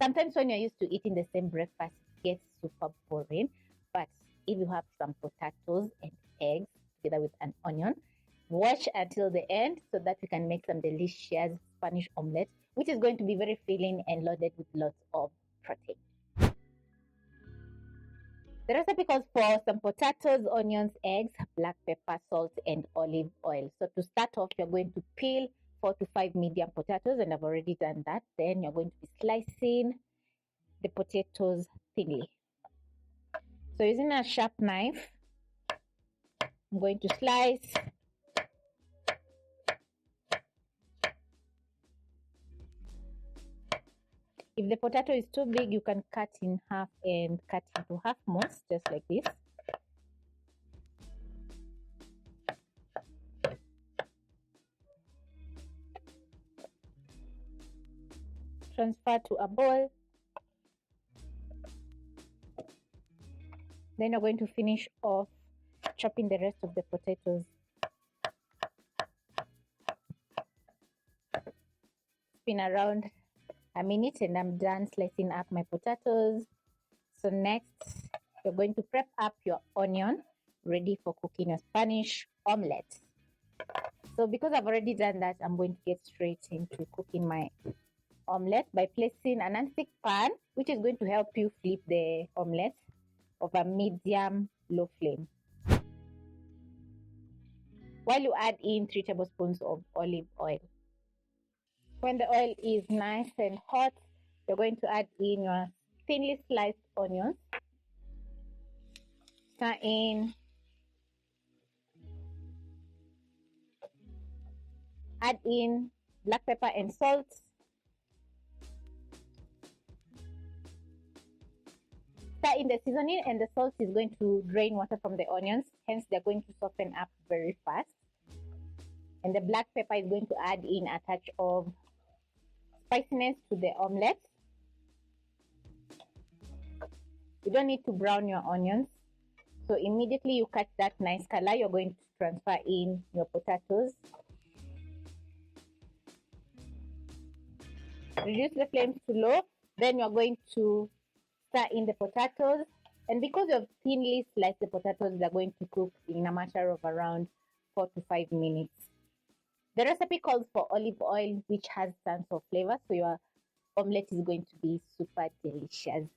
Sometimes when you're used to eating the same breakfast, it gets super boring. But if you have some potatoes and eggs together with an onion, watch until the end so that we can make some delicious Spanish omelette, which is going to be very filling and loaded with lots of protein. The recipe calls for some potatoes, onions, eggs, black pepper, salt, and olive oil. So to start off, you're going to peel 4 to 5 medium potatoes, and I've already done that. Then you're going to be slicing the potatoes thinly. So using a sharp knife, I'm going to slice. If the potato is too big, you can cut in half and cut into half most, just like this. Transfer to a bowl. Then you're going to finish off chopping the rest of the potatoes. Spin around a minute and I'm done slicing up my potatoes. So next, you're going to prep up your onion, ready for cooking your Spanish omelette. So because I've already done that, I'm going to get straight into cooking my omelette by placing a non-stick pan, which is going to help you flip the omelette over medium low flame. While you add in 3 tablespoons of olive oil. When the oil is nice and hot, you're going to add in your thinly sliced onions. Stir in. Add in black pepper and salt. Stir in the seasoning, and the salt is going to drain water from the onions, hence they're going to soften up very fast. And the black pepper is going to add in a touch of spiciness to the omelette. You don't need to brown your onions. So immediately you catch that nice color, you're going to transfer in your potatoes. Reduce the flames to low. Then you're going to stir in the potatoes. And because you've thinly sliced the potatoes, they're going to cook in a matter of around 4 to 5 minutes. The recipe calls for olive oil, which has tons of flavor, so your omelette is going to be super delicious.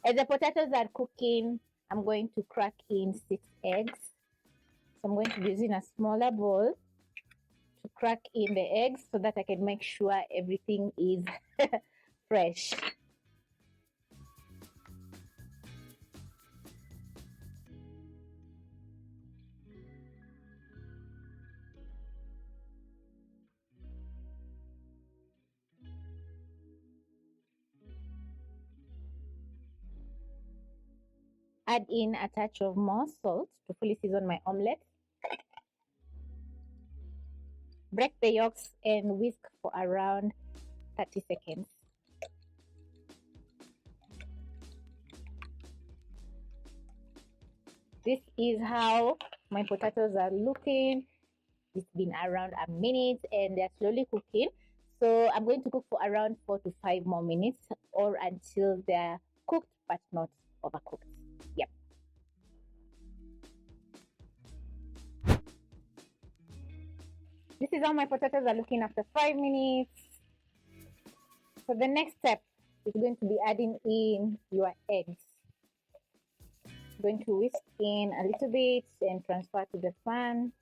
As the potatoes are cooking, I'm going to crack in 6 eggs. So I'm going to be using a smaller bowl to crack in the eggs so that I can make sure everything is fresh. Add in a touch of more salt to fully season my omelette. Break the yolks and whisk for around 30 seconds. This is how my potatoes are looking. It's been around a minute and they're slowly cooking. So I'm going to cook for around 4 to 5 more minutes or until they're cooked but not overcooked. Yep. This is how my potatoes are looking after 5 minutes. So the next step is going to be adding in your eggs. I'm going to whisk in a little bit and transfer to the pan.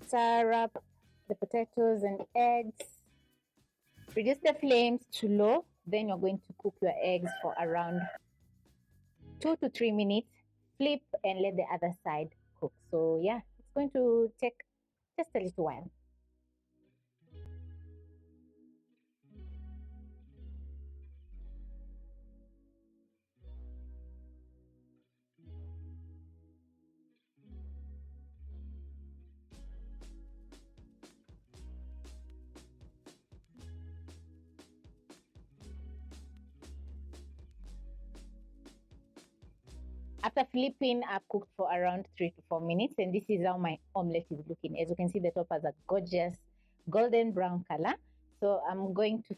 Stir up the potatoes and eggs. Reduce the flames to low. Then you're going to cook your eggs for around 2 to 3 minutes. Flip and let the other side cook. So yeah, it's going to take just a little while. After flipping, I've cooked for around 3 to 4 minutes, and this is how my omelette is looking. As you can see, the top has a gorgeous golden brown color. So I'm going to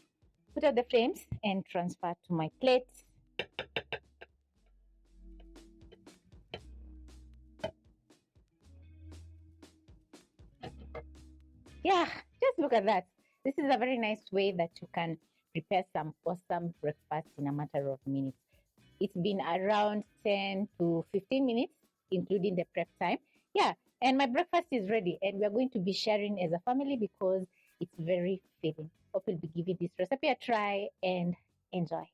put out the flames and transfer to my plate. Yeah, just look at that. This is a very nice way that you can prepare some awesome breakfast in a matter of minutes. It's been around 10 to 15 minutes, including the prep time. Yeah, and my breakfast is ready, and we're going to be sharing as a family because it's very filling. Hope you'll be giving this recipe a try and enjoy.